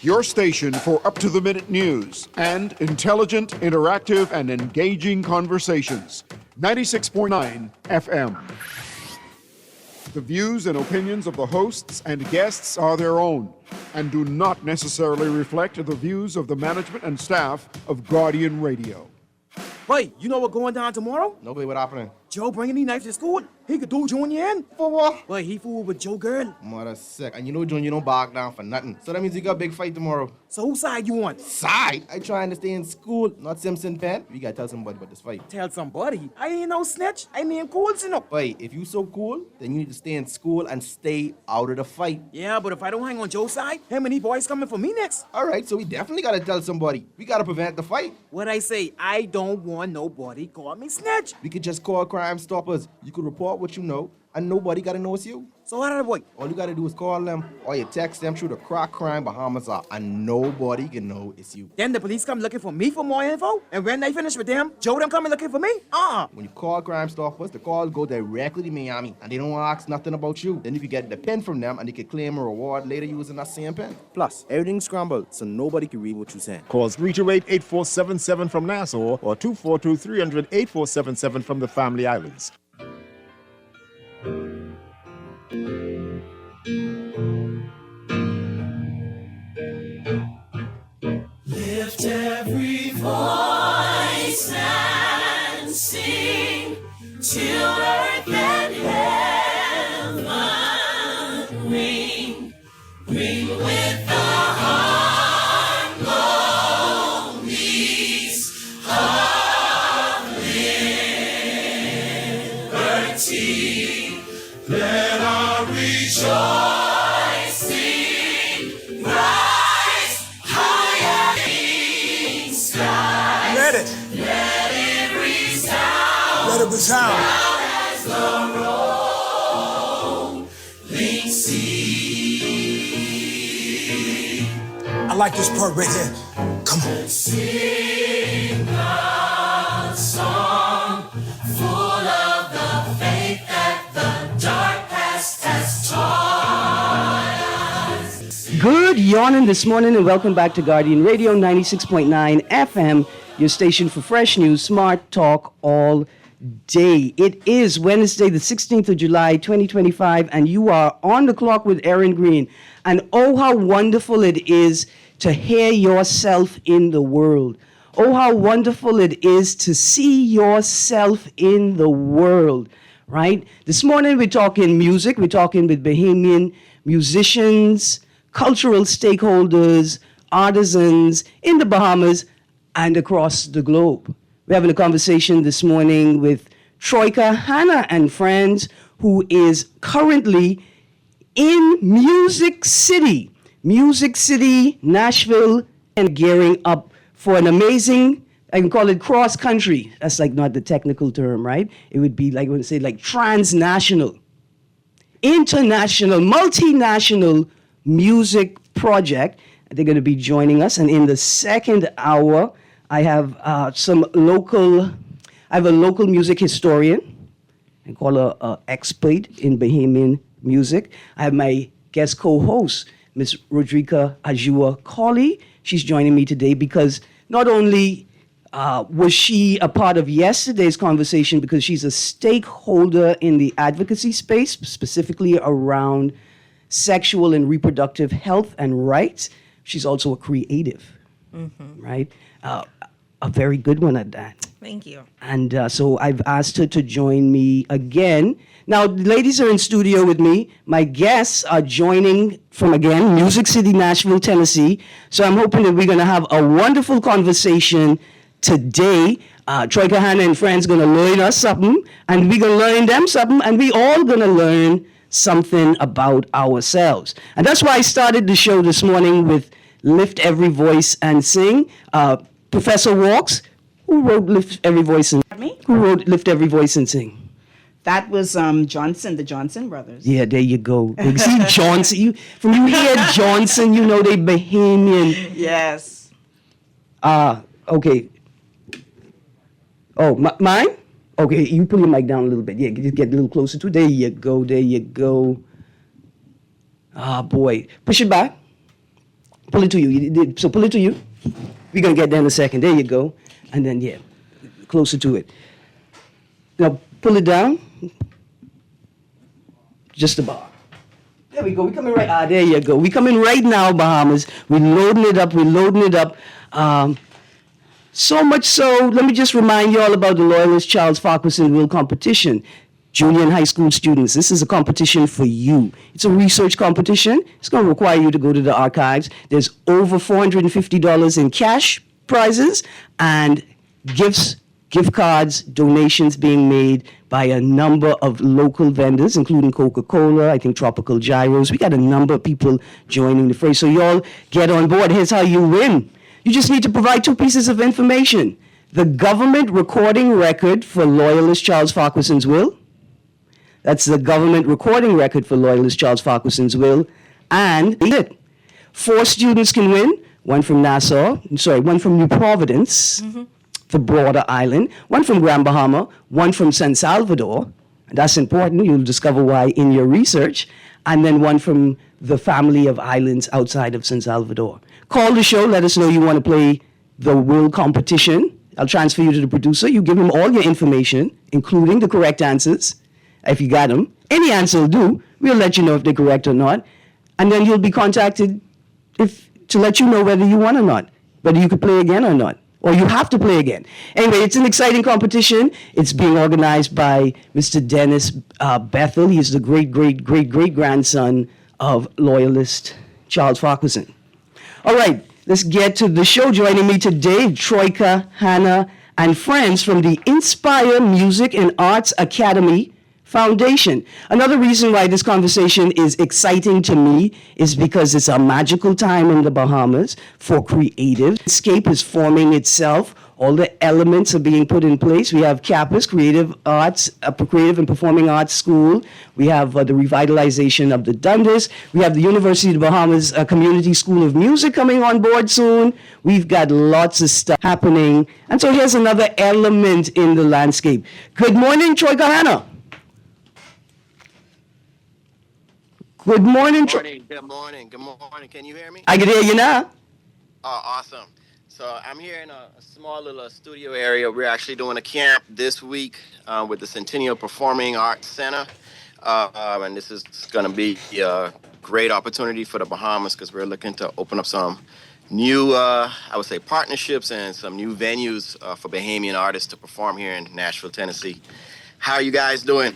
your station for up-to-the-minute news and intelligent, interactive, and engaging conversations. 96.9 FM. The views and opinions of the hosts and guests are their own and do not necessarily reflect the views of the management and staff of Guardian Radio. Wait, you know what's going down tomorrow? Nobody, what happening? Joe bringing these knives to school. He could do Junior in. For what? Wait, he fooled with Joe girl. Mother sick. And you know Junior don't back down for nothing. So that means you got a big fight tomorrow. So whose side you on? Side? I trying to stay in school, not Simpson fan. We gotta tell somebody about this fight. Tell somebody. I ain't no snitch. I mean cool, you know. Wait, if you so cool, then you need to stay in school and stay out of the fight. Yeah, but if I don't hang on Joe's side, him and these boys coming for me next. Alright, so we definitely gotta tell somebody. We gotta prevent the fight. What I say, I don't want nobody call me snitch. We could just call Crime Stoppers. You could report what you know, and nobody gotta know it's you. So how did I boy? All you gotta do is call them, or you text them through the Crack Crime Bahamas app, and nobody can know it's you. Then the police come looking for me for more info, and when they finish with them, Joe them coming looking for me? When you call Crime Stoppers, the calls go directly to Miami, and they don't ask nothing about you. Then you can get the pen from them, and they can claim a reward later using that same pen. Plus, everything's scrambled, so nobody can read what you're saying. Call 328-8477 from Nassau or 242-300-8477 from the Family Islands. Lift every voice and sing till earth and heaven ring. Ring with the harmonies of liberty. Let our rejoicing rise higher in skies. Let it resound. Let it resound. Loud as the rolling sea. I like this part right here. Come on. Sing a song full of the faith that the dark past has taught us. Good yawning this morning and welcome back to Guardian Radio 96.9 FM, your station for fresh news, smart talk all day. It is Wednesday, the 16th of July, 2025, and you are on the clock with Erin, Greene. And oh, how wonderful it is to hear yourself in the world. Oh, how wonderful it is to see yourself in the world, right? This morning we're talking music. We're talking with Bahamian musicians, cultural stakeholders, artisans in the Bahamas and across the globe. We're having a conversation this morning with Troika Hannah and friends, who is currently in Music City, Nashville, and gearing up for an amazing, I can call it cross country. That's like not the technical term, right? It would be like, I would say like transnational, international, multinational music project. They're going to be joining us. And in the second hour, I have a local music historian, I call her an expert in Bahamian music. I have my guest co-host, Miss Rodrika Ajua Colley. She's joining me today because not only was she a part of yesterday's conversation because she's a stakeholder in the advocacy space, specifically around sexual and reproductive health and rights. She's also a creative, right? A very good one at that. Thank you. And so I've asked her to join me again. Now, the ladies are in studio with me. My guests are joining from, again, Music City, Nashville, Tennessee. So I'm hoping that we're going to have a wonderful conversation today. Troika Hannah and friends going to learn us something, and we're going to learn them something, and we all going to learn something about ourselves. And that's why I started the show this morning with Lift Every Voice and Sing. Professor Walks, who wrote Lift Every Voice and Me? Who wrote Lift Every Voice and Sing? That was Johnson, the Johnson brothers. Yeah, there you go. You see Johnson, from you hear Johnson, you know they Bahamian. Yes. Okay. Oh, mine? Okay, you put your mic down a little bit. Yeah, just get a little closer to it. There you go, there you go. Ah, boy. Push it back. Pull it to you. So pull it to you. We're going to get there in a second. There you go. And then, yeah, closer to it. Now, pull it down. Just about. There we go. We're coming right. There you go. We're coming right now, Bahamas. We're loading it up. We're loading it up. So much so, let me just remind you all about the Loyalist Charles Farquharson Will competition. Junior and high school students, this is a competition for you. It's a research competition. It's going to require you to go to the archives. There's over $450 in cash prizes and gifts, gift cards, donations being made by a number of local vendors, including Coca-Cola, I think Tropical Gyros. We got a number of people joining the fray. So y'all get on board. Here's how you win. You just need to provide 2 pieces of information. The government recording record for Loyalist Charles Farquharson's will. That's the government recording record for Loyalist Charles Farquharson's will. And it. 4 students can win. One from one from New Providence, the broader island. One from Grand Bahama. One from San Salvador. And that's important. You'll discover why in your research. And then one from the family of islands outside of San Salvador. Call the show. Let us know you want to play the will competition. I'll transfer you to the producer. You give him all your information, including the correct answers. If you got them, any answer will do. We'll let you know if they're correct or not. And then you'll be contacted to let you know whether you won or not, whether you could play again or not, or you have to play again. Anyway, it's an exciting competition. It's being organized by Mr. Dennis Bethel. He's the great-great-great-great-grandson of Loyalist Charles Farquharson. All right, let's get to the show. Joining me today, Troika, Hannah, and friends from the Inspire Music and Arts Academy Foundation. Another reason why this conversation is exciting to me is because it's a magical time in the Bahamas for creative. Escape is forming itself. All the elements are being put in place. We have CAPAS, Creative and Performing Arts School. We have the revitalization of the Dundas. We have the University of the Bahamas Community School of Music coming on board soon. We've got lots of stuff happening. And so here's another element in the landscape. Good morning, Troy Kahana. Good morning, Good morning. Good morning. Good morning. Can you hear me? I can hear you now. Oh, awesome. So I'm here in a small little studio area. We're actually doing a camp this week with the Centennial Performing Arts Center. And this is going to be a great opportunity for the Bahamas because we're looking to open up some new, I would say, partnerships and some new venues for Bahamian artists to perform here in Nashville, Tennessee. How are you guys doing?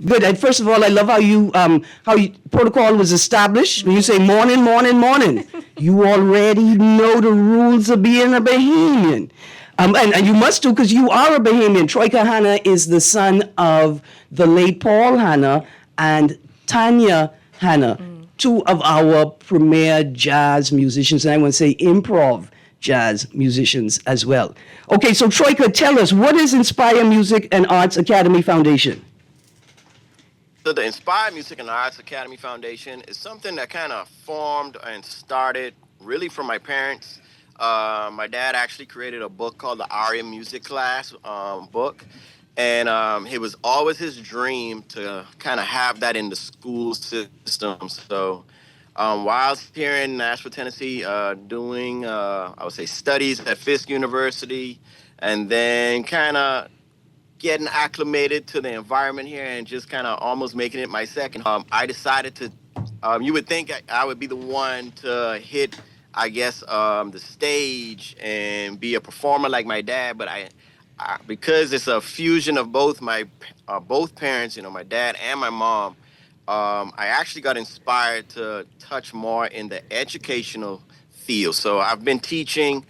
Good. And first of all, I love how protocol was established. When you say morning, morning, morning, you already know the rules of being a Bahamian. And you must do because you are a Bahamian. Troy Kahana is the son of the late Paul Hanna and Tanya Hanna, 2 of our premier jazz musicians, and I want to say improv jazz musicians as well. Okay, so Troika, tell us, what is Inspire Music and Arts Academy Foundation? So the Inspire Music and Arts Academy Foundation is something that kind of formed and started really from my parents. My dad actually created a book called the Aria Music Class book. And it was always his dream to kind of have that in the school system. So while I was here in Nashville, Tennessee, doing, I would say, studies at Fisk University, and then kind of getting acclimated to the environment here and just kind of almost making it my second. I decided to, you would think I would be the one to hit, I guess, the stage and be a performer like my dad, but I because it's a fusion of both parents, my dad and my mom, I actually got inspired to touch more in the educational field. So I've been teaching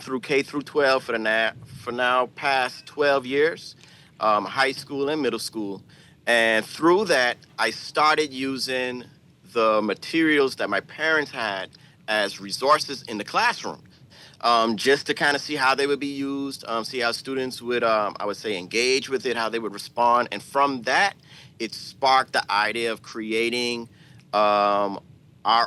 through K through 12 for now past 12 years. High school and middle school. And through that, I started using the materials that my parents had as resources in the classroom, just to kind of see how they would be used, see how students would, I would say, engage with it, how they would respond. And from that, it sparked the idea of creating our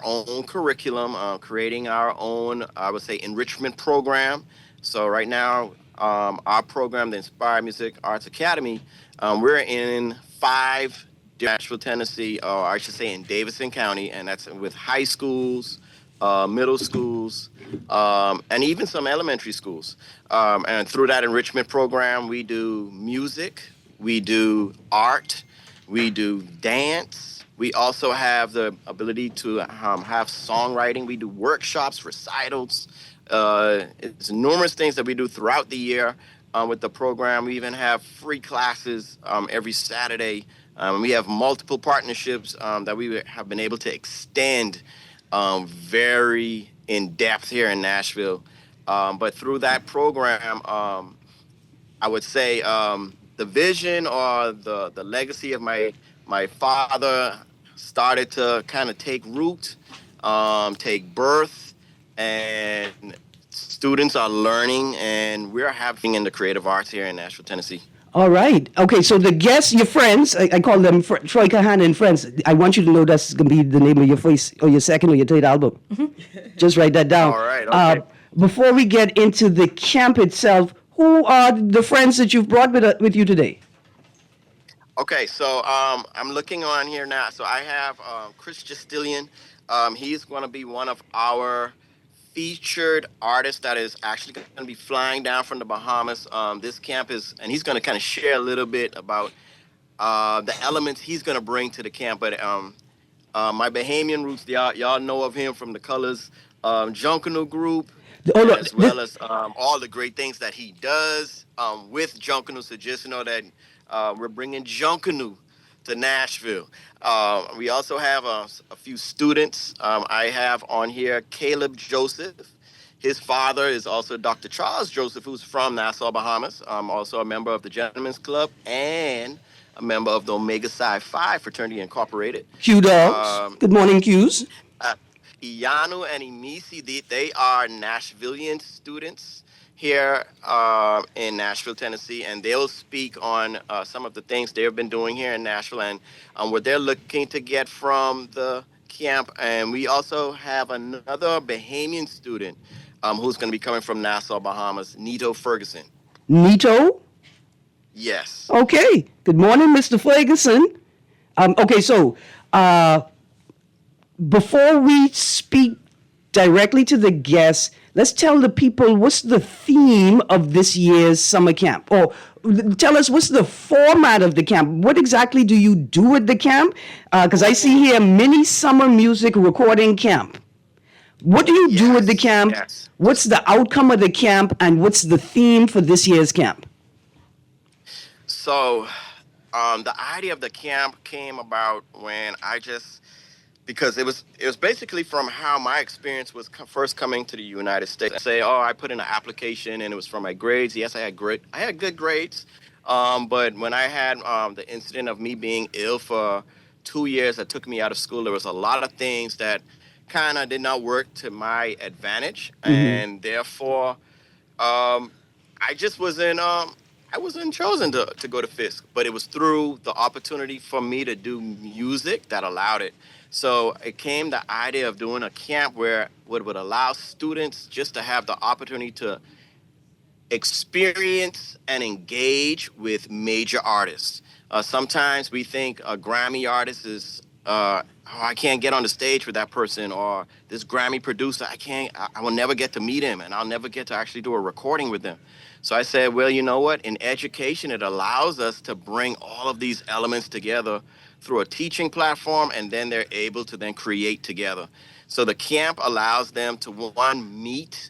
own curriculum, creating our own, I would say, enrichment program. So right now, our program, the Inspire Music Arts Academy, we're in 5 Nashville, Tennessee, or I should say in Davidson County, and that's with high schools, middle schools, and even some elementary schools. And through that enrichment program, we do music, we do art, we do dance. We also have the ability to have songwriting. We do workshops, recitals. It's numerous things that we do throughout the year with the program. We even have free classes every Saturday. We have multiple partnerships that we have been able to extend very in depth here in Nashville. But through that program, I would say the vision or the legacy of my father started to kind of take root, take birth, and students are learning, and we're having in the creative arts here in Nashville, Tennessee. All right. Okay, so the guests, your friends, I call them Troy Kahan and Friends. I want you to know that's going to be the name of your first or your second or your third album. Just write that down. All right, okay. Before we get into the camp itself, who are the friends that you've brought with you today? Okay, so I'm looking on here now. So I have Chris Justillion. He's going to be one of our featured artists that is actually going to be flying down from the Bahamas. This camp is, and he's going to kind of share a little bit about the elements he's going to bring to the camp. But my Bahamian roots, y'all know of him from the Colors Junkanoo group, as well as all the great things that he does with Junkanoo. So just know that we're bringing Junkanoo to Nashville. We also have a few students. I have on here Caleb Joseph. His father is also Dr. Charles Joseph, who's from Nassau, Bahamas. Also a member of the Gentlemen's Club and a member of the Omega Psi Phi Fraternity Incorporated. Q Dogs. Good morning, Qs. Ianu and Emisi, they are Nashvillian students here in Nashville, Tennessee, and they'll speak on some of the things they've been doing here in Nashville and what they're looking to get from the camp. And we also have another Bahamian student who's going to be coming from Nassau, Bahamas, Nito Ferguson. Nito? Yes. Okay. Good morning, Mr. Ferguson. Okay, so before we speak directly to the guests, let's tell the people what's the theme of this year's summer camp, or tell us what's the format of the camp. What exactly do you do at the camp? Because I see here mini summer music recording camp. What do you do at the camp? Yes. What's the outcome of the camp, and what's the theme for this year's camp? So the idea of the camp came about when because it was basically from how my experience was first coming to the United States. I say, I put in an application and it was from my grades. Yes, I had good grades. But when I had the incident of me being ill for 2 years that took me out of school, there was a lot of things that kind of did not work to my advantage. Mm-hmm. And therefore, I just wasn't chosen to go to Fisk, but it was through the opportunity for me to do music that allowed it. So it came the idea of doing a camp where it would allow students just to have the opportunity to experience and engage with major artists. Sometimes we think a Grammy artist is, I can't get on the stage with that person, or this Grammy producer, I will never get to meet him, and I'll never get to actually do a recording with them. So I said, well, you know what? In education, it allows us to bring all of these elements together through a teaching platform, and then they're able to then create together. So the camp allows them to, one, meet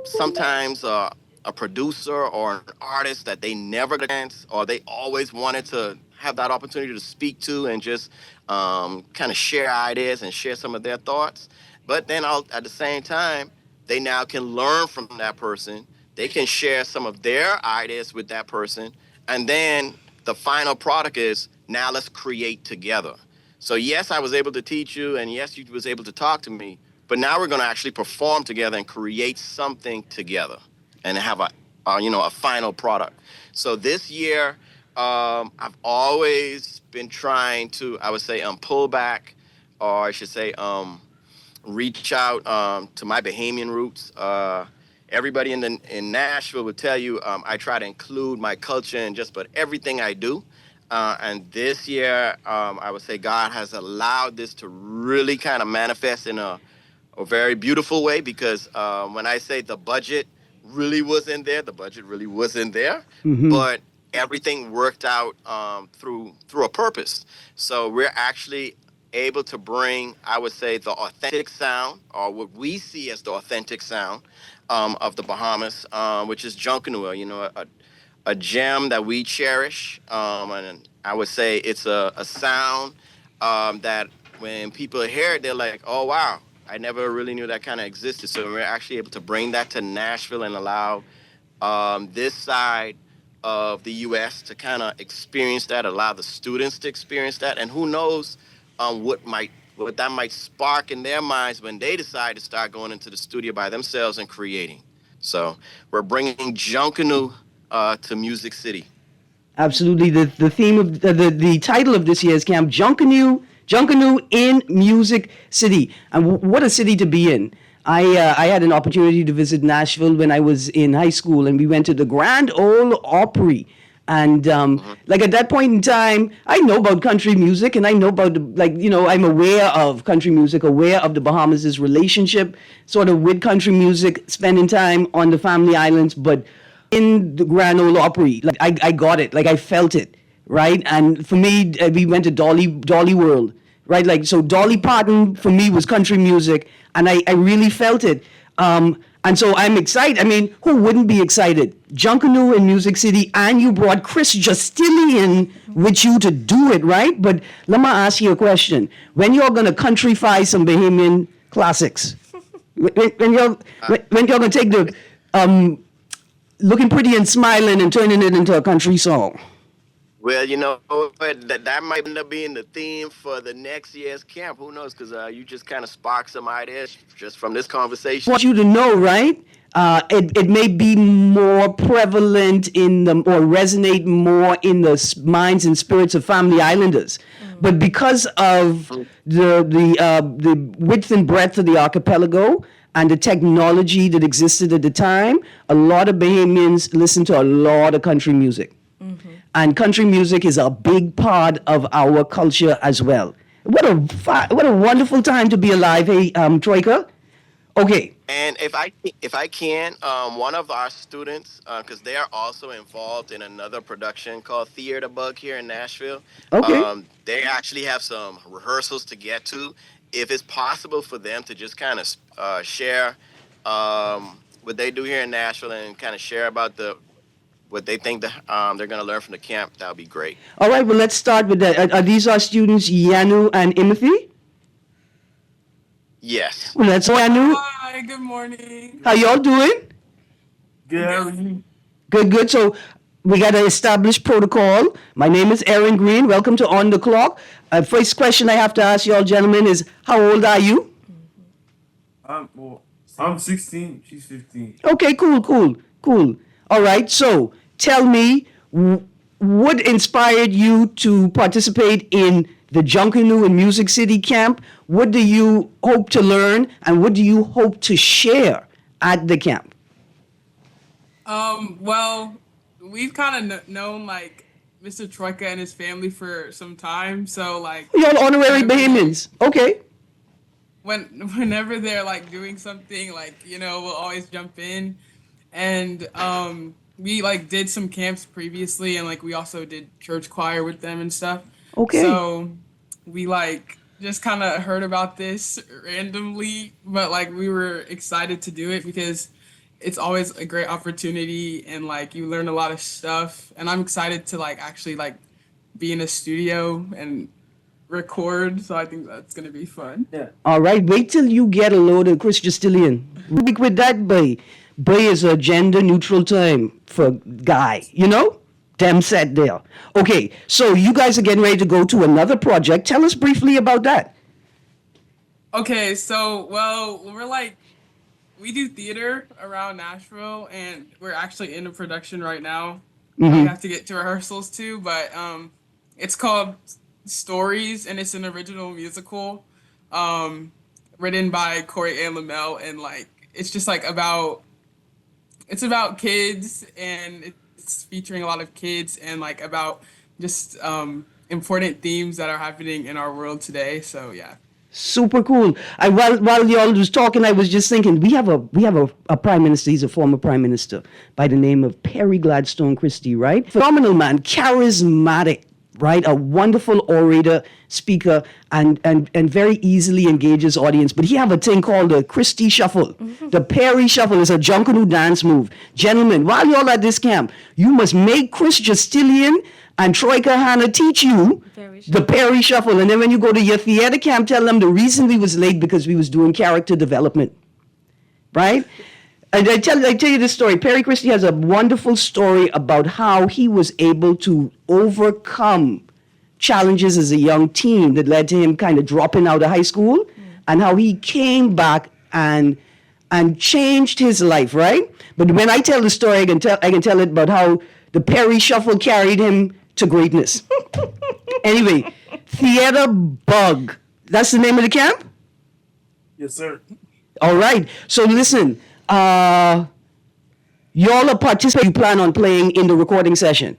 sometimes a producer or an artist that they never danced, or they always wanted to have that opportunity to speak to and just kind of share ideas and share some of their thoughts. But then at the same time, they now can learn from that person. They can share some of their ideas with that person. And then the final product is, now let's create together. So yes, I was able to teach you, and yes, you was able to talk to me, but now we're going to actually perform together and create something together and have a final product. So this year, I've always been trying to, I would say, pull back, or I should say, reach out to my Bahamian roots. Everybody in Nashville would tell you I try to include my culture in just about everything I do. And this year, I would say God has allowed this to really kind of manifest in a a very beautiful way because when I say the budget really wasn't there, the budget really wasn't there, but everything worked out through a purpose. So we're actually able to bring, I would say, the authentic sound, or what we see as the authentic sound of the Bahamas, which is Junkanoo, a gem that we cherish. And I would say it's a sound that when people hear it, they're like, oh, wow, I never really knew that kind of existed. So we're actually able to bring that to Nashville and allow this side of the U.S. to kind of experience that, allow the students to experience that. And who knows what that might spark in their minds when they decide to start going into the studio by themselves and creating. So we're bringing Junkanoo to Music City. Absolutely. The theme of the title of this year's camp, Junkanoo in Music City. And what a city to be in. I had an opportunity to visit Nashville when I was in high school, and we went to the Grand Ole Opry. And like at that point in time, I know about country music, and I know about I'm aware of country music, aware of the Bahamas' relationship sort of with country music, spending time on the Family Islands. But in the Grand Ole Opry, like I got it, like I felt it, right? And for me, we went to Dolly World, right? Like, so Dolly Parton for me was country music, and I really felt it. And so I'm excited. I mean, who wouldn't be excited? Junkanoo in Music City, and you brought Chris Justilian with you to do it, right? But let me ask you a question. When you're going to countryfy some Bahamian classics, when you're going to take the Looking Pretty and Smiling and turning it into a country song? Well, that might end up being the theme for the next year's camp. Who knows? Because you just kind of sparked some ideas just from this conversation. I want you to know, right? It may be more prevalent or resonate more in the minds and spirits of Family Islanders. But because of the width and breadth of the archipelago and the technology that existed at the time, a lot of Bahamians listen to a lot of country music. And country music is a big part of our culture as well. What a wonderful time to be alive, hey, Troika. Okay. And if I can, one of our students, because they are also involved in another production called Theater Bug here in Nashville. Okay. They actually have some rehearsals to get to. If it's possible for them to just kind of share what they do here in Nashville and kind of share about what they think they're going to learn from the camp, that would be great. All right, well, let's start with that. Are these our students, Yanu and Imothy? Yes. Well, that's Yanu. Hi, good morning. How y'all doing? Good. Good. So we got to establish protocol. My name is Erin Greene. Welcome to On the Clock. First question I have to ask y'all gentlemen is, how old are you? I'm 16. She's 15. Okay, cool. All right, so tell me, what inspired you to participate in the Junkanoo in Music City camp? What do you hope to learn, and what do you hope to share at the camp? Well, we've kind of known like Mr. Troika and his family for some time, so like Y'all honorary Bahamians. Okay. Whenever they're like doing something, like we'll always jump in, and we like did some camps previously, and like we also did church choir with them and stuff. Okay. So we like just kind of heard about this randomly, but like we were excited to do it because it's always a great opportunity, and like you learn a lot of stuff, and I'm excited to like actually like be in a studio and record, so I think that's gonna be fun. Yeah. All right, wait till you get a load of Chris Justilian. Speak with that boy. Boy is a gender neutral term for guy, Damn set there. Okay, so you guys are getting ready to go to another project. Tell us briefly about that. Okay, so we do theater around Nashville, and we're actually in a production right now. We have to get to rehearsals too, but it's called Stories, and it's an original musical written by Corey Ann Lamel, and like it's just like about kids, and it's featuring a lot of kids, and like about just important themes that are happening in our world today. So yeah. Super cool. While y'all was talking, I was just thinking we have a prime minister. He's a former prime minister by the name of Perry Gladstone Christie, right? Phenomenal man, charismatic, right? A wonderful orator, speaker, and very easily engages audience. But he have a thing called the Christie Shuffle. The Perry Shuffle is a Junkanoo dance move. Gentlemen, while y'all at this camp, you must make Chris Justilian and Troy Kahana teach you the Perry Shuffle. And then when you go to your theater camp, tell them the reason we was late because we was doing character development. Right? And I tell you this story. Perry Christie has a wonderful story about how he was able to overcome challenges as a young teen that led to him kind of dropping out of high school, and how he came back and changed his life, right? But when I tell the story, I can tell it about how the Perry Shuffle carried him to greatness. Anyway, Theater Bug. That's the name of the camp? Yes, sir. All right. So listen, y'all are participating. You plan on playing in the recording session?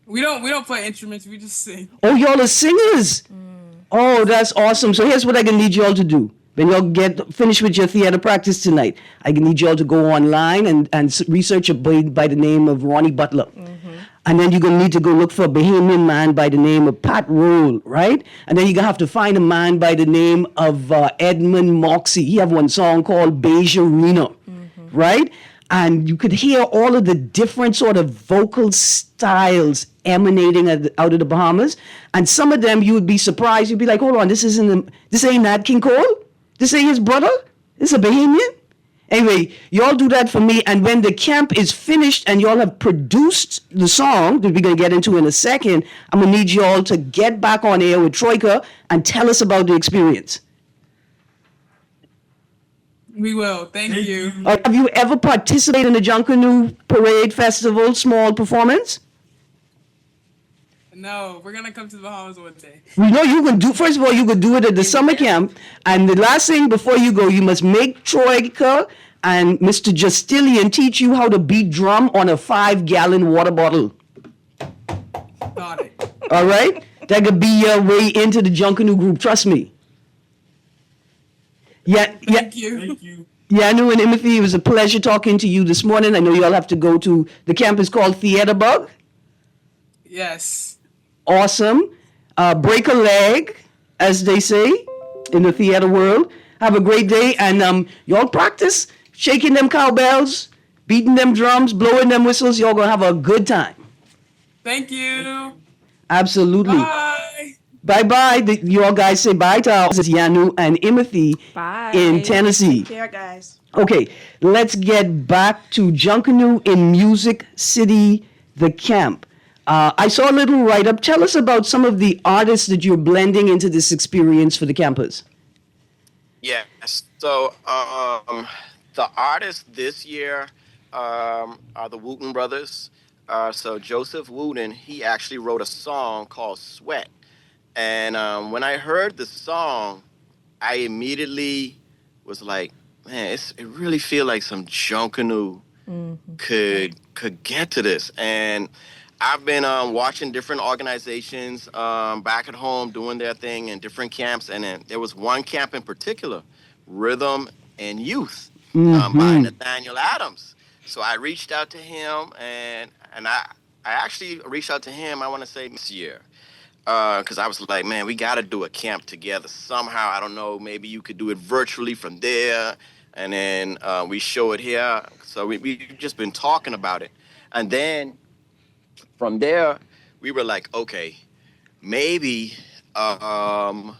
We don't play instruments. We just sing. Oh, y'all are singers. Oh, that's awesome. So here's what I can need y'all to do. When y'all get finished with your theater practice tonight, I can need y'all to go online and research a boy by the name of Ronnie Butler. And then you're going to need to go look for a Bahamian man by the name of Pat Roll, right? And then you're going to have to find a man by the name of Edmund Moxie. He have one song called Bejarina, right? And you could hear all of the different sort of vocal styles emanating out of the Bahamas. And some of them you would be surprised. You'd be like, hold on, this ain't Nat King Cole? This ain't his brother? This is a Bahamian? Anyway, y'all do that for me, and when the camp is finished and y'all have produced the song that we're going to get into in a second, I'm going to need y'all to get back on air with Troika and tell us about the experience. We will. Thank you. Have you ever participated in the Junkanoo Parade Festival small performance? No, we're gonna come to the Bahamas one day. We know you can do. First of all, you could do it at the summer camp, and the last thing before you go, you must make Troika and Mr. Justilian teach you how to beat drum on a 5-gallon water bottle. Got it. All right, that could be your way into the Junkanoo group. Trust me. Thank you. Thank you. Yanu and Timothy, it was a pleasure talking to you this morning. I know you all have to go to the camp is called Theater Bug. Yes. Awesome. Break a leg, as they say in the theater world. Have a great day, and y'all practice shaking them cowbells, beating them drums, blowing them whistles. Y'all gonna have a good time. Thank you. Absolutely. Bye. Bye-bye. You all guys say bye to us. It's Yanu and Timothy in Tennessee. Take care, guys. Okay, let's get back to Junkanoo in Music City, the camp. I saw a little write-up. Tell us about some of the artists that you're blending into this experience for the campus. Yeah. So the artists this year are the Wooten brothers. So Joseph Wooten, he actually wrote a song called Sweat. And when I heard the song, I immediately was like, man, it really feel like some Junkanoo could get to this. And I've been watching different organizations back at home doing their thing in different camps. And then there was one camp in particular, Rhythm and Youth, by Nathaniel Adams. So I reached out to him, and I actually reached out to him, I want to say this year. Because I was like, man, we got to do a camp together somehow. I don't know, maybe you could do it virtually from there, and then we show it here. So we've just been talking about it. And then from there, we were like, okay, maybe I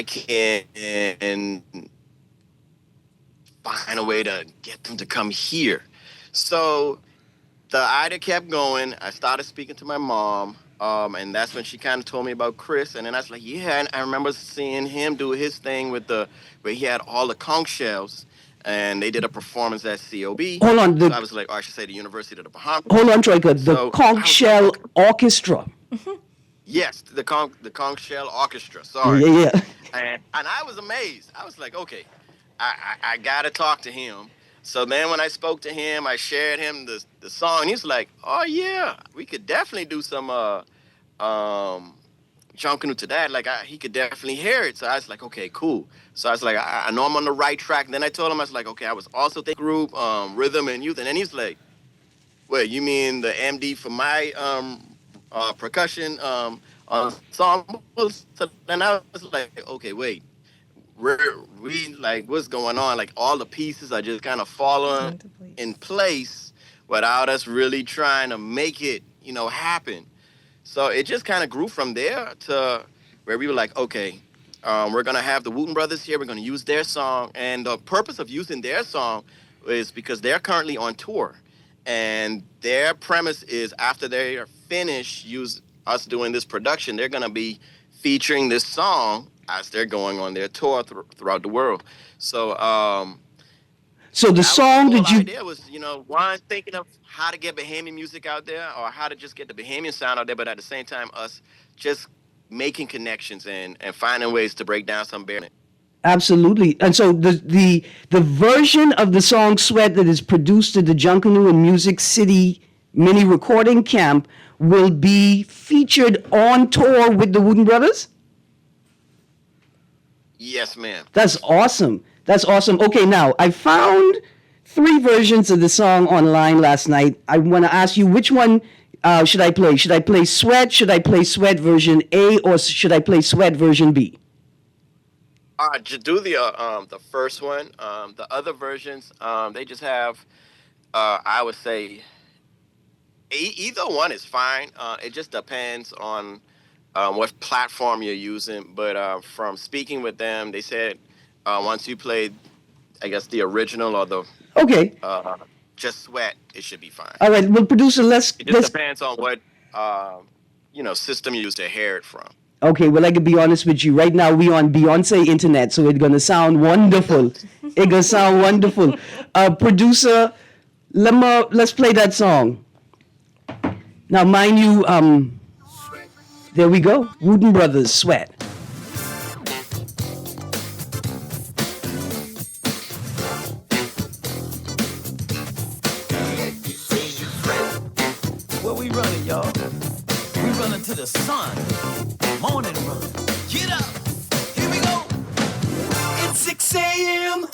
can find a way to get them to come here. So the idea kept going. I started speaking to my mom. And that's when she kind of told me about Chris. And then I was like, yeah, and I remember seeing him do his thing where he had all the conch shells, and they did a performance at COB. Hold on. So I was like, or I should say the University of the Bahamas. Hold on, Troika. The So Conch Shell Orchestra. Yes, the conch shell orchestra. Sorry. Yeah. And I was amazed. I was like, okay, I got to talk to him. So then when I spoke to him, I shared him the song. He's like, oh, yeah, we could definitely do some John Canoe to that, like he could definitely hear it. So I was like, okay, cool. So I was like, I know I'm on the right track. And then I told him, I was like, okay, I was also thinking group, rhythm and youth. And then he's like, wait, you mean the MD for my percussion ensembles? So then I was like, okay, wait, we like what's going on? Like all the pieces are just kind of falling in place without us really trying to make it, happen. So it just kind of grew from there to where we were like, okay, we're gonna have the Wooten Brothers here. We're gonna use their song, and the purpose of using their song is because they're currently on tour, and their premise is after they are finished use us doing this production, they're gonna be featuring this song as they're going on their tour throughout the world. So So the song the that you idea was, one, thinking of how to get Bahamian music out there or how to just get the Bahamian sound out there, but at the same time, us just making connections and finding ways to break down some barriers. absolutely. And so the version of the song Sweat that is produced at the Junkanoo and Music City mini recording camp will be featured on tour with the Wooten Brothers? Yes, ma'am. That's awesome. That's awesome. Okay, now I found 3 versions of the song online last night. I want to ask you which one should I play? Should I play Sweat? Should I play Sweat version A, or should I play Sweat version B? Just do the first one. The other versions, they just have, I would say, either one is fine. It just depends on what platform you're using. But from speaking with them, they said once you play, I guess, the original or the Okay. just Sweat, it should be fine. All right. Well, producer, It just depends on what system you use to hear it from. Okay, well, I can be honest with you. Right now, we on Beyonce internet, so it's gonna sound wonderful. It's gonna sound wonderful. Producer, let's play that song. Now, mind you, there we go. Wooten Brothers, Sweat. Where we running, y'all? We running to the sun. Morning run. Get up. Here we go. It's 6 a.m.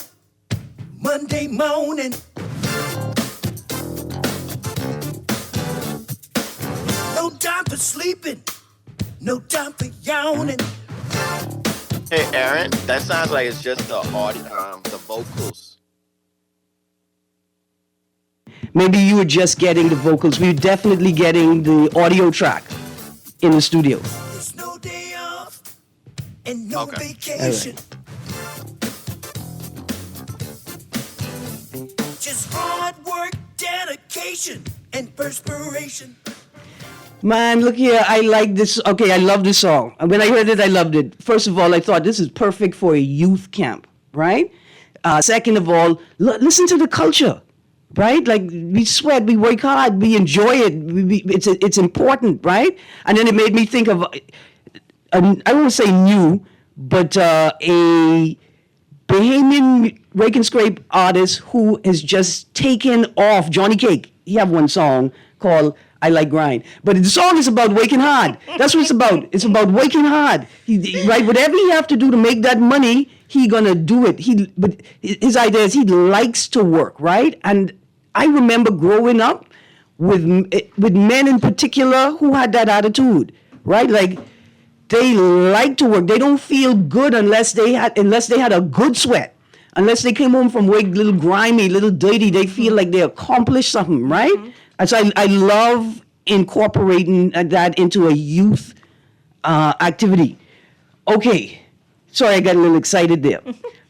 Monday morning. No time for sleeping. No time for yawning. Hey, Erin, that sounds like it's just the audio, the vocals. Maybe you were just getting the vocals. We were definitely getting the audio track in the studio. There's no day off and no Okay. vacation. Just hard work, dedication, and perspiration. Man, look here. I like this. Okay, I love this song. When I heard it, I loved it. First of all, I thought this is perfect for a youth camp, right? Second of all, listen to the culture, right? Like we sweat, we work hard, we enjoy it. It's important, right? And then it made me think of, I won't say new, but a Bahamian rake and scrape artist who has just taken off. Johnny Cake. He have one song called I Like Grind. But the song is about working hard. That's what it's about. It's about working hard. Right? Whatever he have to do to make that money, he gonna do it. But his idea is he likes to work, right? And I remember growing up with men in particular who had that attitude, right? Like they like to work. They don't feel good unless they had a good sweat. Unless they came home from work a little grimy, a little dirty, they feel like they accomplished something, right? And so I love incorporating that into a youth activity. Okay, sorry, I got a little excited there.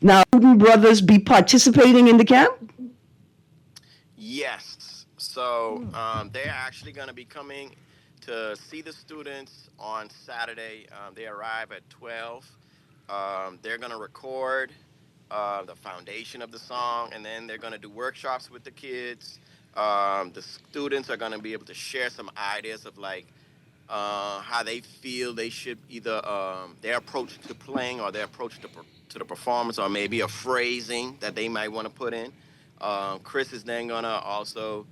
Now, Wooten Brothers be participating in the camp? Yes. So they're actually going to be coming to see the students on Saturday. They arrive at 12. They're going to record the foundation of the song, and then they're going to do workshops with the kids. The students are going to be able to share some ideas of like how they feel they should either their approach to playing or their approach to the performance, or maybe a phrasing that they might want to put in. Chris is then going to also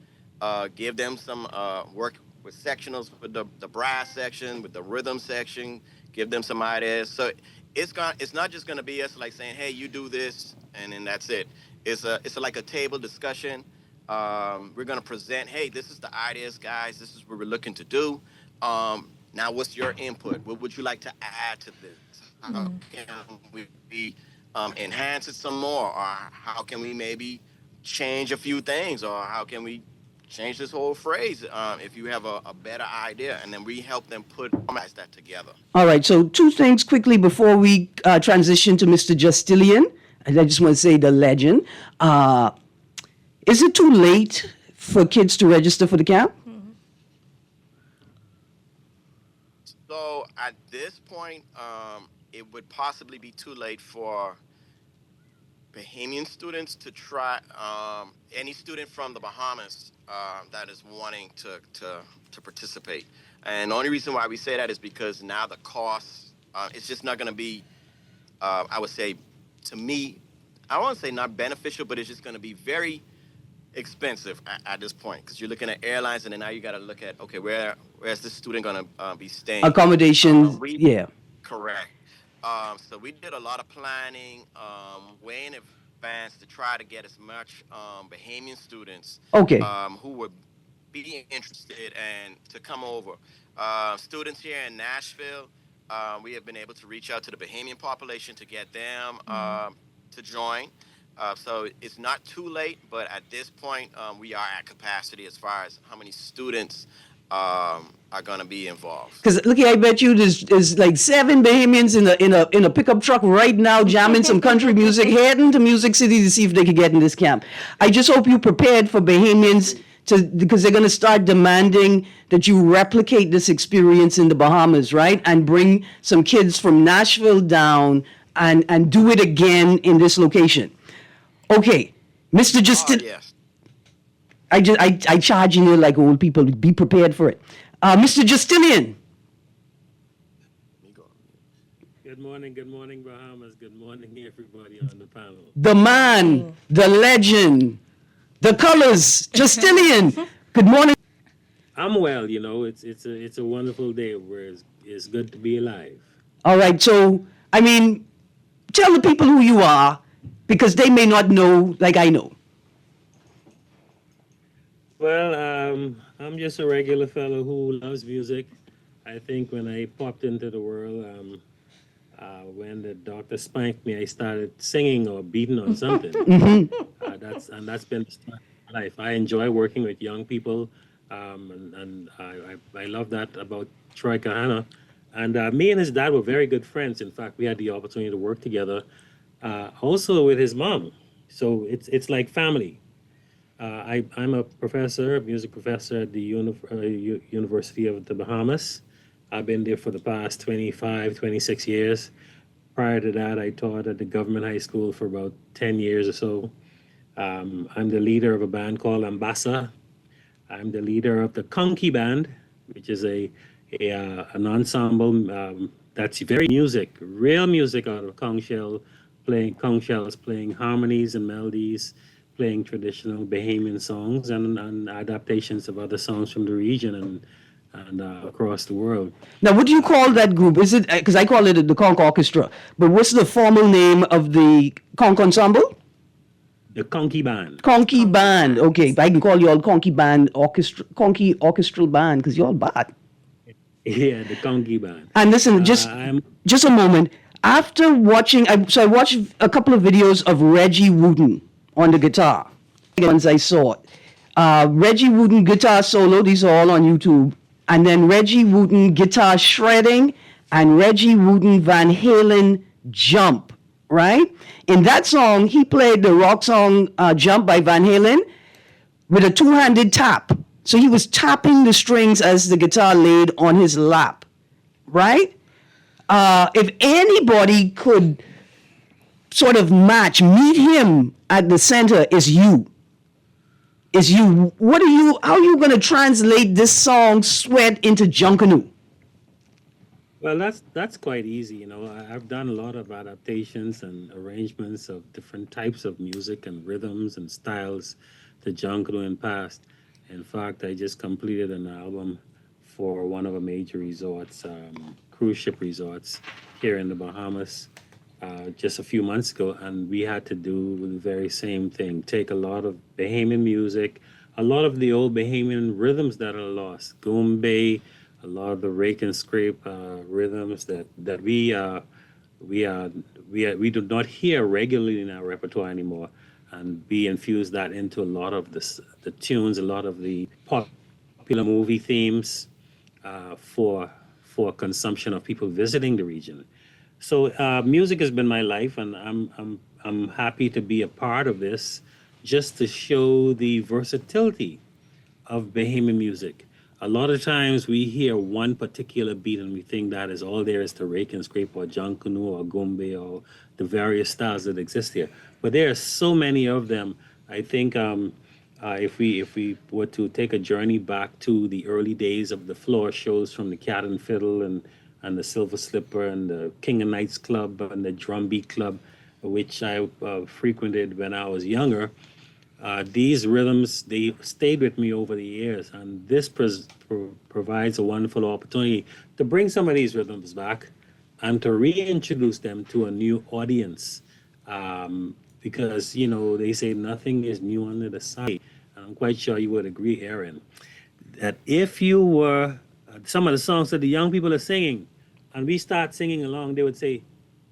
give them some work with sectionals, with the brass section, with the rhythm section, give them some ideas. So it's not just gonna be us like saying, hey, you do this, and then that's it. It's like a table discussion. We're gonna present, hey, this is the ideas, guys. This is what we're looking to do. Now, what's your input? What would you like to add to this? How can we enhance it some more, or how can we maybe change a few things, or how can we change this whole phrase if you have a better idea, and then we help them put that together. All right, so two things quickly before we transition to Mr. Justilian. And I just want to say the legend. Is it too late for kids to register for the camp? So at this point, it would possibly be too late for Bahamian students to try. Any student from the Bahamas that is wanting to participate. And the only reason why we say that is because now the cost, it's just not going to be, I would say, to me, I won't say not beneficial, but it's just going to be very expensive at this point, because you're looking at airlines, and then now you got to look at, okay, where's this student going to be staying? Accommodations, yeah. Correct. So we did a lot of planning way in advance to try to get as much Bahamian students who would be interested and to come over. Students here in Nashville, we have been able to reach out to the Bahamian population to get them to join. So it's not too late, but at this point, we are at capacity as far as how many students are going to be involved. Because look, I bet you there's like 7 Bahamians in a pickup truck right now jamming some country music, heading to Music City to see if they could get in this camp. I just hope you prepared for Bahamians because they're going to start demanding that you replicate this experience in the Bahamas, right? And bring some kids from Nashville down and do it again in this location. Okay, Mr. Justin. Yes. I charge you like old people. Be prepared for it. Mr. Justinian. Good morning, Bahamas. Good morning, everybody on the panel. The man, the legend, the colors, Justinian. Good morning. I'm well. You know, it's a wonderful day where it's good to be alive. All right. So, I mean, tell the people who you are, because they may not know like I know. Well, I'm just a regular fellow who loves music. I think when I popped into the world, when the doctor spanked me, I started singing or beating on something. That's been the start of my life. I enjoy working with young people, and I love that about Troy Kahana. And me and his dad were very good friends. In fact, we had the opportunity to work together, also with his mom. So it's like family. I'm a professor, a music professor at the University of the Bahamas. I've been there for the past 25, 26 years. Prior to that, I taught at the government high school for about 10 years or so. I'm the leader of a band called Ambassa. I'm the leader of the Conky Band, which is an ensemble that's very real music out of conch shells, playing harmonies and melodies, playing traditional Bahamian songs and adaptations of other songs from the region and across the world. Now, what do you call that group? Is it, because I call it the Conch Orchestra, but what's the formal name of the Conch Ensemble? The Conky Band. Conky Band. Okay, I can call you all Conky Band Conky Orchestral Band because you're all bad. Yeah, the Conky Band. And listen, just a moment. After watching, I watched a couple of videos of Reggie Wooten on the guitar. Once I saw it. Reggie Wooten guitar solo, these are all on YouTube. And then Reggie Wooten guitar shredding and Reggie Wooten Van Halen Jump, right? In that song, he played the rock song Jump by Van Halen with a two-handed tap. So he was tapping the strings as the guitar laid on his lap, right? If anybody could sort of meet him at the center, is you. How are you going to translate this song Sweat into Junkanoo? Well, that's quite easy. You know, I've done a lot of adaptations and arrangements of different types of music and rhythms and styles to Junkanoo in the past. In fact, I just completed an album for one of the major resorts cruise ship resorts here in the Bahamas just a few months ago, and we had to do the very same thing. Take a lot of Bahamian music, a lot of the old Bahamian rhythms that are lost, Goombay, a lot of the rake and scrape rhythms that we do not hear regularly in our repertoire anymore, and we infuse that into a lot of the tunes, a lot of the popular movie themes for consumption of people visiting the region. So music has been my life, and I'm happy to be a part of this, just to show the versatility of Bahamian music. A lot of times we hear one particular beat and we think that is all there is to rake and scrape or jankunu or gombe or the various styles that exist here. But there are so many of them. I think if we were to take a journey back to the early days of the floor shows from the Cat and Fiddle and the Silver Slipper and the King and Knights Club and the Drumbeat Club, which I frequented when I was younger, these rhythms, they stayed with me over the years, and this provides a wonderful opportunity to bring some of these rhythms back and to reintroduce them to a new audience. Because, they say nothing is new under the sun. And I'm quite sure you would agree, Erin, that if you were some of the songs that the young people are singing, and we start singing along, they would say,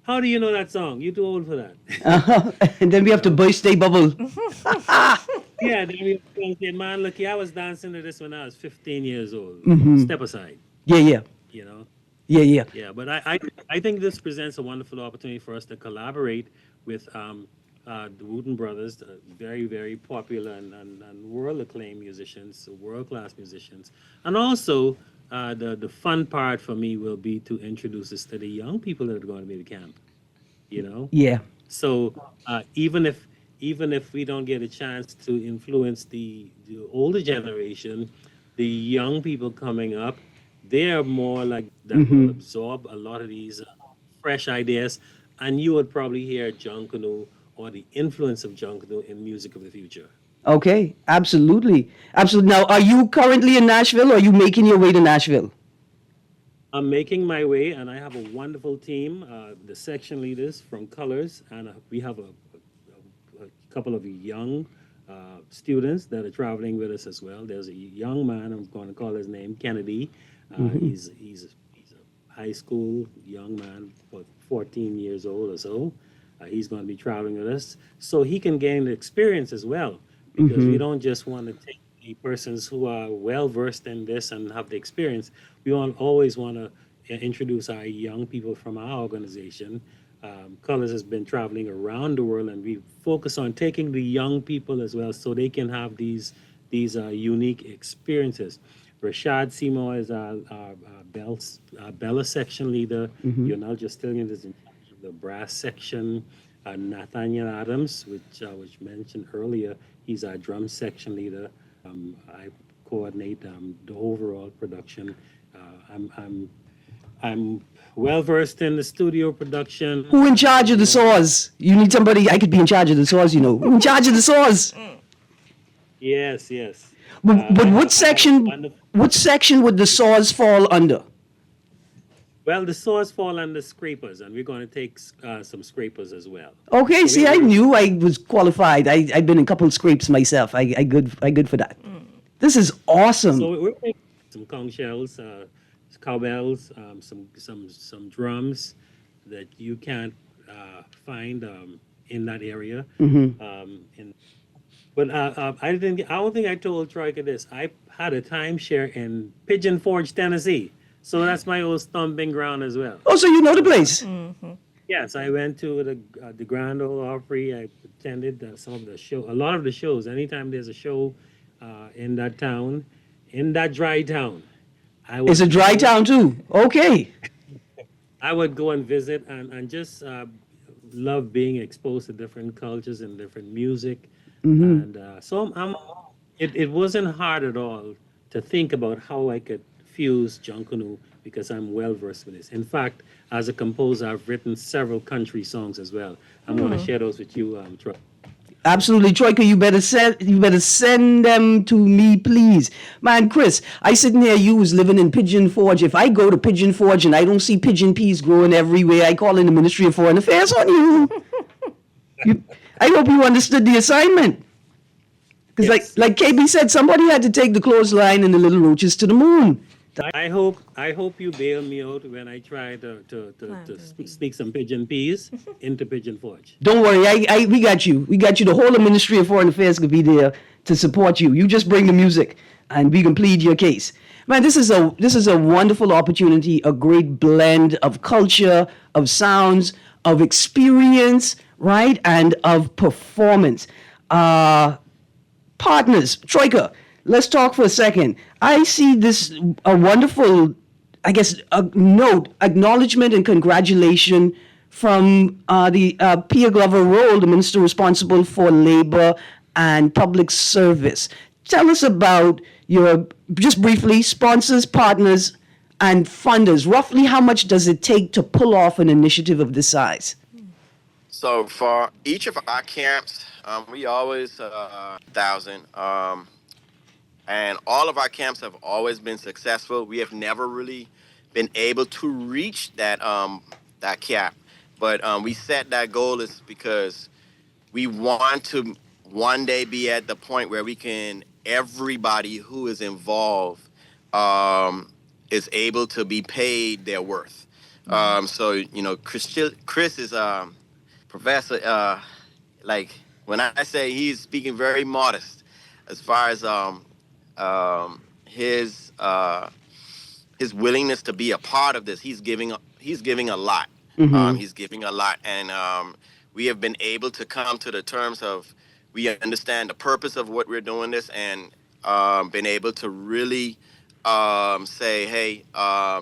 "How do you know that song? You're too old for that." And then we have to burst a bubble. Yeah, then we say, "Man, look, I was dancing to this when I was 15 years old." Step aside, Yeah. you know. Yeah. Yeah, but I think this presents a wonderful opportunity for us to collaborate with the Wooten brothers, very, very popular and world acclaimed musicians, world class musicians. And also, the fun part for me will be to introduce this to the young people that are going to be at the camp, you know? Yeah. So even if we don't get a chance to influence the older generation, the young people coming up, they are more like that will absorb a lot of these fresh ideas, and you would probably hear John Canoe or the influence of John Canoe in music of the future. Okay, absolutely. Absolutely. Now, are you currently in Nashville or are you making your way to Nashville? I'm making my way, and I have a wonderful team, the section leaders from Colors, and we have a couple of young students that are traveling with us as well. There's a young man, I'm going to call his name Kennedy. He's a high school young man, about 14 years old or so. He's going to be traveling with us, so he can gain the experience as well, because we don't just want to take the persons who are well versed in this and have the experience. We always want to introduce our young people from our organization. Colors has been traveling around the world, and we focus on taking the young people as well, so they can have these unique experiences. Rashad Seymour is our Bella section leader. Yonel Justillion is in charge of the brass section. Nathaniel Adams, which mentioned earlier, he's our drum section leader. I coordinate the overall production. I'm well versed in the studio production. Who in charge of the saws? You need somebody. I could be in charge of the saws. Who in charge of the saws? Yes. But what section? What section would the saws fall under? Well, the saws fall under scrapers, and we're going to take some scrapers as well. Okay, So see, I knew I was qualified. I've been in a couple of scrapes myself. I good for that. This is awesome. So we're making some conch shells, cowbells, some drums that you can't find in that area. But I don't think I told Troika this. I had a timeshare in Pigeon Forge, Tennessee. So that's my old stomping ground as well. Oh, so you know the place. Yes, I went to the Grand Ole Opry. I attended a lot of the shows. Anytime there's a show in that town, in that dry town, It's a dry town too. Okay. I would go and visit and just love being exposed to different cultures and different music. And so it wasn't hard at all to think about how I could fuse Junkunu, because I'm well versed with this. In fact, as a composer, I've written several country songs as well. I'm going to share those with you, Troy. Absolutely, Troika. You better send them to me, please, man. Chris, I sitting here. You was living in Pigeon Forge. If I go to Pigeon Forge and I don't see pigeon peas growing everywhere, I call in the Ministry of Foreign Affairs on you. I hope you understood the assignment. Because, Yes, like KB said, somebody had to take the clothesline and the little roaches to the moon. I hope you bail me out when I try to speak some pigeon peas into Pigeon Forge. Don't worry, we got you. We got you. The whole of Ministry of Foreign Affairs could be there to support you. You just bring the music, and we can plead your case. Man, this is a wonderful opportunity, a great blend of culture, of sounds, of experience, right, and of performance. Partners, Troika, let's talk for a second. I see this a wonderful, I guess, a note, acknowledgement, and congratulation from the Pia Glover Roll, the minister responsible for labor and public service. Tell us about your, just briefly, sponsors, partners, and funders. Roughly how much does it take to pull off an initiative of this size? So for each of our camps, we always 1,000. And all of our camps have always been successful. We have never really been able to reach that that cap, but we set that goal is because we want to one day be at the point where we can everybody who is involved is able to be paid their worth. So Chris is professor. Like when I say he's speaking very modest as far as his willingness to be a part of this. He's giving a lot. He's giving a lot, and we have been able to come to the terms of we understand the purpose of what we're doing this, and been able to really say, hey,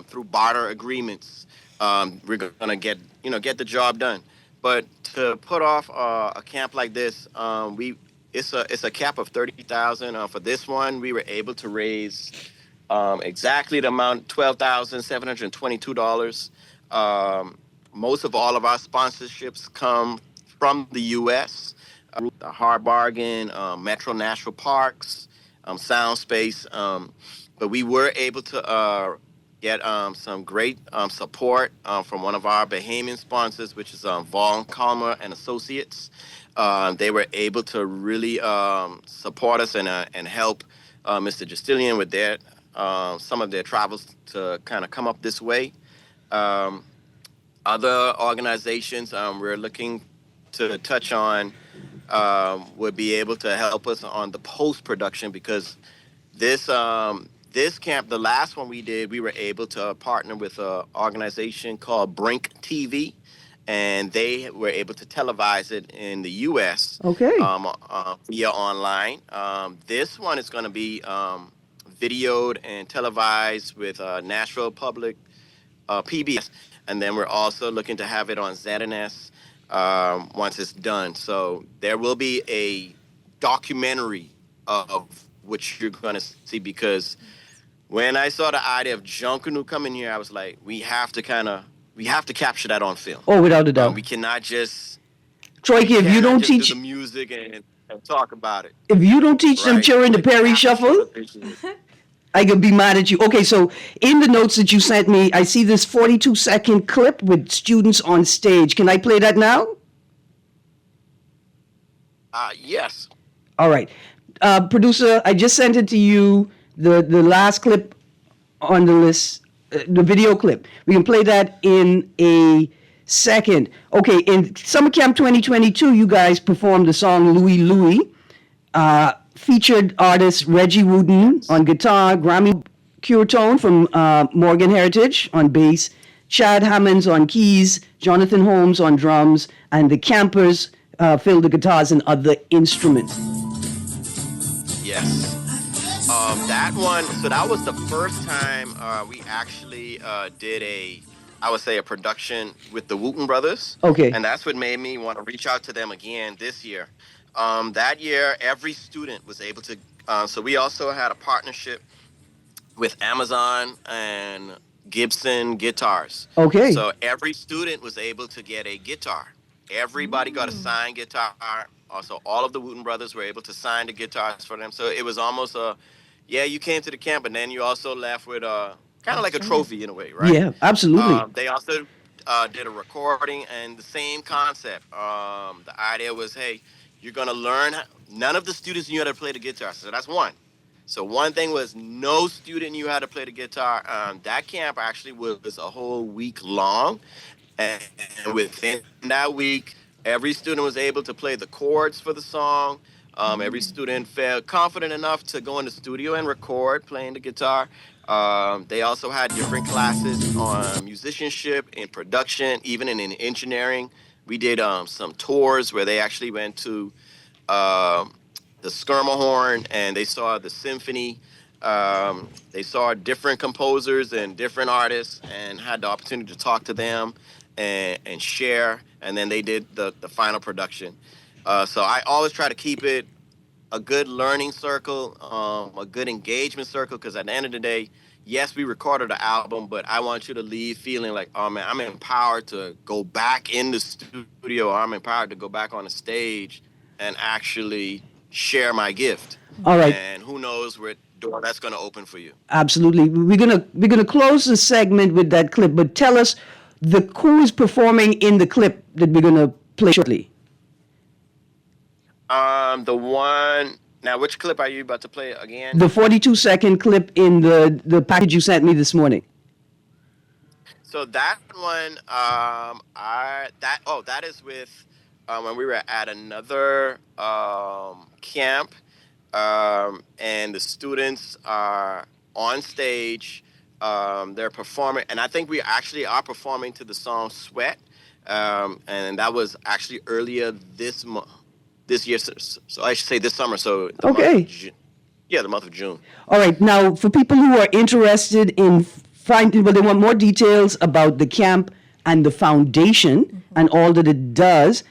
through barter agreements, we're gonna get the job done. But to put off a camp like this, it's a cap of 30,000. For this one, we were able to raise exactly the amount, $12,722. Most of all of our sponsorships come from the U.S. The Hard Bargain, Metro National Parks, Sound Space. But we were able to get some great support from one of our Bahamian sponsors, which is Vaughn Calmer and Associates. They were able to really support us and help Mr. Justilian with their some of their travels to kind of come up this way. Other organizations we're looking to touch on would be able to help us on the post-production, because this camp, the last one we did, we were able to partner with an organization called Brink TV, and they were able to televise it in the U.S. Okay. Via online. This one is going to be videoed and televised with Nashville Public PBS, and then we're also looking to have it on ZNS once it's done. So there will be a documentary of which you're going to see, because when I saw the idea of Junkanu coming here, I was like, we have to capture that on film. Oh, without a doubt. We cannot just Troika, if you don't do teach the music and talk about it. If you don't teach them children the Perry Shuffle, I could be mad at you. Okay, so in the notes that you sent me, I see this 42-second clip with students on stage. Can I play that now? Yes. All right. Producer, I just sent it to you, the last clip on the list, the video clip. We can play that in a second. Okay, in Summer Camp 2022, you guys performed the song Louie Louie. Featured artist Reggie Wooten on guitar, Grammy Curetone from Morgan Heritage on bass, Chad Hammonds on keys, Jonathan Holmes on drums, and the Campers filled the guitars and other instruments. Yes. That one, so that was the first time we actually did a production with the Wooten Brothers. Okay. And that's what made me want to reach out to them again this year. That year, every student was able to, so we also had a partnership with Amazon and Gibson Guitars. Okay. So every student was able to get a guitar. Everybody got a signed guitar Also, all of the Wooten brothers were able to sign the guitars for them. So it was almost yeah, you came to the camp, and then you also left with kind of like a trophy in a way, right? Yeah, absolutely. They also did a recording and the same concept. The idea was, hey, you're gonna learn. None of the students knew how to play the guitar, so that's one. So one thing was no student knew how to play the guitar. That camp actually was a whole week long, and within that week, every student was able to play the chords for the song. Every student felt confident enough to go in the studio and record playing the guitar. They also had different classes on musicianship, in production, even in engineering. We did some tours where they actually went to um, the Skirmahorn and they saw the symphony. They saw different composers and different artists and had the opportunity to talk to them and share. And then they did the final production. So I always try to keep it a good learning circle, a good engagement circle, because at the end of the day, yes, we recorded the album, but I want you to leave feeling like, oh man, I'm empowered to go back in the studio, or I'm empowered to go back on the stage and actually share my gift. All right. And who knows what door that's going to open for you. Absolutely. We're gonna close the segment with that clip, but tell us who is performing in the clip that we're gonna play shortly. The one now, which clip are you about to play again? The 42-second clip in the package you sent me this morning. So that one, that is with when we were at another camp, and the students are on stage. They're performing, and I think we actually are performing to the song "Sweat," and that was actually earlier this year. So I should say this summer. So the month Okay. of yeah, the month of June. All right. Now, for people who are interested in finding, well, they want more details about the camp and the foundation and all that it does.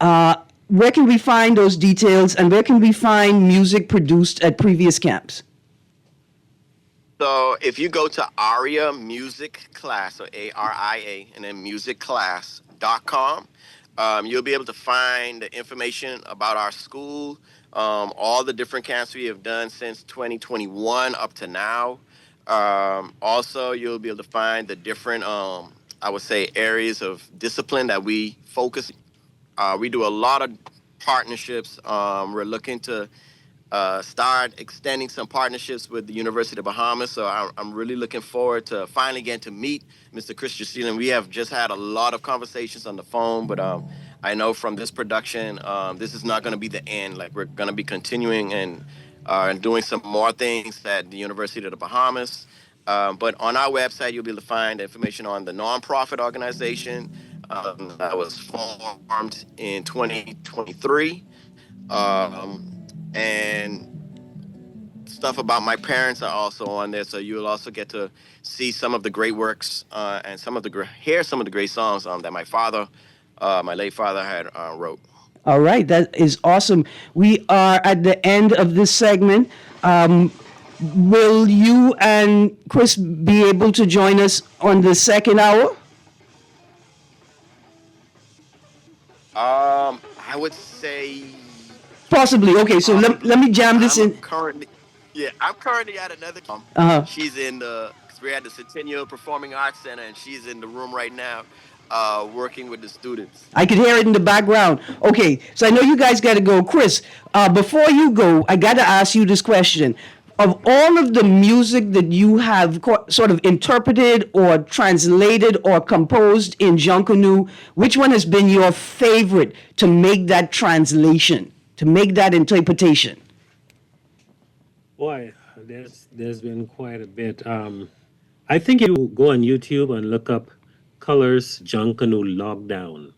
Where can we find those details, and where can we find music produced at previous camps? So if you go to ARIA Music Class, so ARIA, and then musicclass.com, you'll be able to find the information about our school, all the different camps we have done since 2021 up to now. Also, you'll be able to find the different, I would say, areas of discipline that we focus. We do a lot of partnerships. We're looking to start extending some partnerships with the University of Bahamas. So I'm really looking forward to finally getting to meet Mr. Chris Sealand. We have just had a lot of conversations on the phone, but I know from this production, this is not going to be the end. Like, we're going to be continuing and doing some more things at the University of the Bahamas. But on our website, you'll be able to find information on the nonprofit organization that was formed in 2023. And stuff about my parents are also on there, so you'll also get to see some of the great works and hear some of the great songs that my father, my late father, had wrote. All right, that is awesome. We are at the end of this segment. Will you and Chris be able to join us on the second hour? I would say Possibly. Okay, so let me jam this in. I'm currently at another. Uh-huh. She's in because we're at the Centennial Performing Arts Center, and she's in the room right now, working with the students. I could hear it in the background. Okay, so I know you guys got to go. Chris, before you go, I got to ask you this question. Of all of the music that you have sort of interpreted or translated or composed in Junkanoo, which one has been your favorite to make that translation, to make that interpretation? Boy, there's been quite a bit. I think you go on YouTube and look up Colors Junkanoo Lockdown.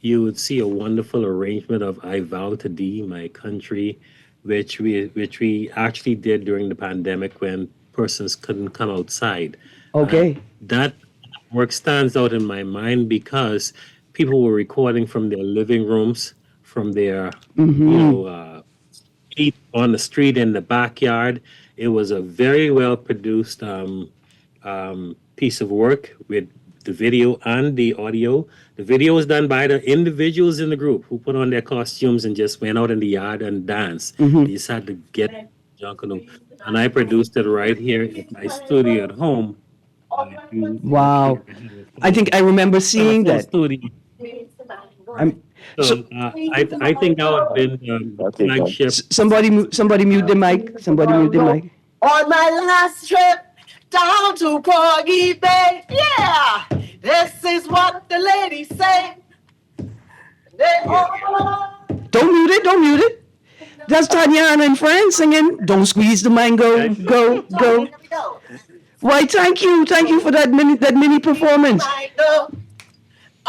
You would see a wonderful arrangement of I Vow to Thee, My Country, which we actually did during the pandemic when persons couldn't come outside. Okay. That work stands out in my mind because people were recording from their living rooms, from their feet on the street, in the backyard. It was a very well produced piece of work with the video and the audio. The video was done by the individuals in the group who put on their costumes and just went out in the yard and danced. They just had to get Junkanoo. And I produced it right here in my studio at home. Wow. I think I remember seeing that. Studio. I'm- I think that would have been the flagship. Somebody mute the mic. Somebody mute the mic. On my last trip down to Porgy Bay, yeah, this is what the ladies say. They all Don't mute it. Don't mute it. That's Tatiana and friends singing "Don't Squeeze the Mango." Go, go. Why? Thank you for that mini performance. mango.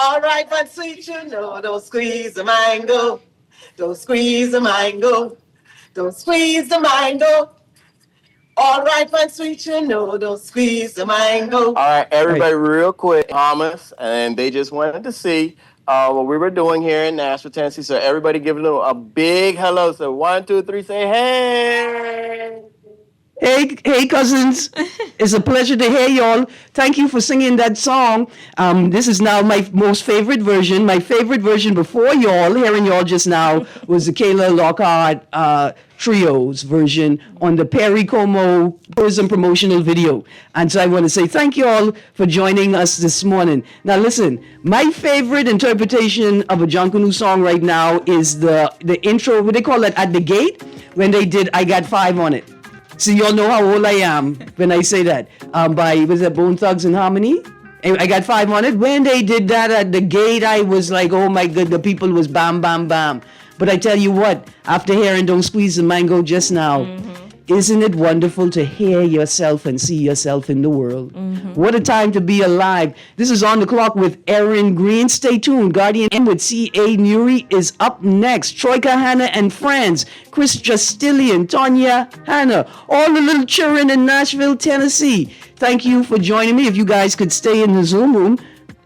All right, but sweet, you know, don't squeeze the mango. Don't squeeze the mango. Don't squeeze the mango. All right, but sweet, you know, don't squeeze the mango. All right, everybody, real quick, Thomas, and they just wanted to see what we were doing here in Nashville, Tennessee. So everybody give them a big hello. So 1, 2, 3, say hey. Hey, cousins. It's a pleasure to hear y'all. Thank you for singing that song. This is now my most favorite version. My favorite version before y'all, hearing y'all just now, was the Kayla Lockhart Trio's version on the Perry Como Tourism promotional video. And so I want to say thank you all for joining us this morning. Now listen, my favorite interpretation of a Junkanoo song right now is the intro, what they call it, At the Gate, when they did I Got 5 on it. So y'all know how old I am when I say that. Was it Bone Thugs and Harmony? I Got 5 on it. When they did that at the gate, I was like, oh my God, the people was bam, bam, bam. But I tell you what, after hearing Don't Squeeze the Mango just now, isn't it wonderful to hear yourself and see yourself in the world? What a time to be alive. This is On the Clock with Erin Greene. Stay tuned. Guardian M with C.A. Nuri is up next. Troika Hannah and friends. Chris Justilian, Tonya Hannah, all the little children in Nashville, Tennessee. Thank you for joining me. If you guys could stay in the Zoom room,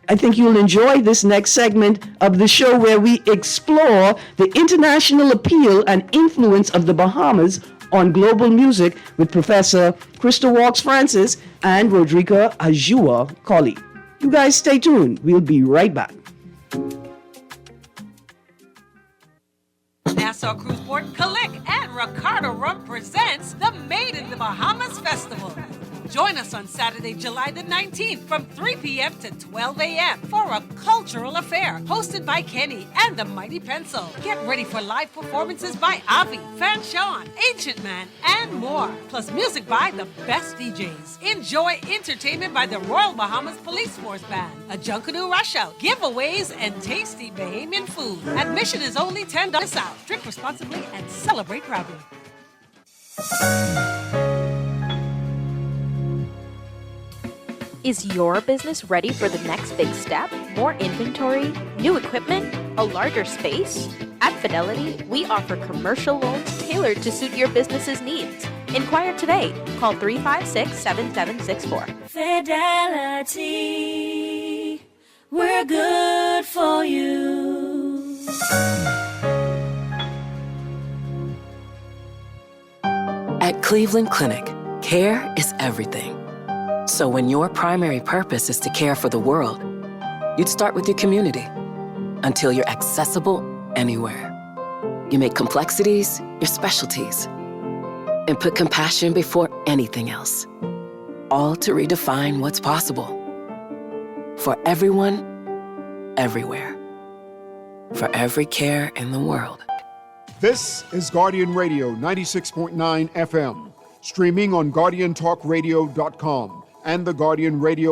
I think you'll enjoy this next segment of the show where we explore the international appeal and influence of the Bahamas on global music with Professor Crystal Walks Francis and Rodrika Ajua Colley. You guys stay tuned. We'll be right back. Nassau Cruise Port, Kalik and Ricardo Rum presents the Made in the Bahamas Festival. Join us on Saturday, July the 19th from 3 p.m. to 12 a.m. for a cultural affair hosted by Kenny and the Mighty Pencil. Get ready for live performances by Avi, Fan Sean, Ancient Man, and more. Plus music by the best DJs. Enjoy entertainment by the Royal Bahamas Police Force Band, a Junkanoo Rush Out, giveaways, and tasty Bahamian food. Admission is only $10 out. Drink responsibly and celebrate proudly. Is your business ready for the next big step? More inventory, new equipment, a larger space? At Fidelity, we offer commercial loans tailored to suit your business's needs. Inquire today. Call 356-7764. Fidelity, we're good for you. At Cleveland Clinic, care is everything. So when your primary purpose is to care for the world, you'd start with your community until you're accessible anywhere. You make complexities your specialties and put compassion before anything else, all to redefine what's possible for everyone, everywhere, for every care in the world. This is Guardian Radio 96.9 FM, streaming on GuardianTalkRadio.com and the Guardian Radio